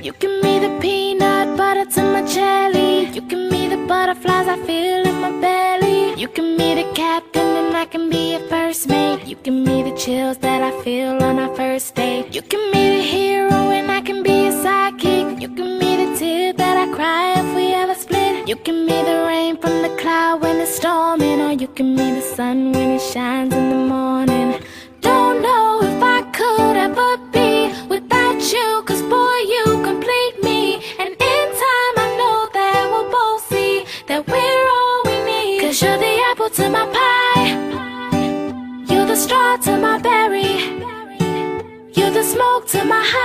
You give me the peanut butter to my jelly. You give me the butterflies I feel in my belly. You give me the captain and I can be your first mate. You give me the chills that I feel on our first date. You give me the hero and I can be your sidekick. You give me the tear that I cry if we ever split. You give me the rain from the cloud when it's storming, or you give me the sun when it shines in the morning. Don't know if I could ever be without you, 'cause boy, you complete me. And in time I know that we'll both see that we're all we need. 'Cause you're the apple to my pie, you're the straw to my berry, you're the smoke to my high.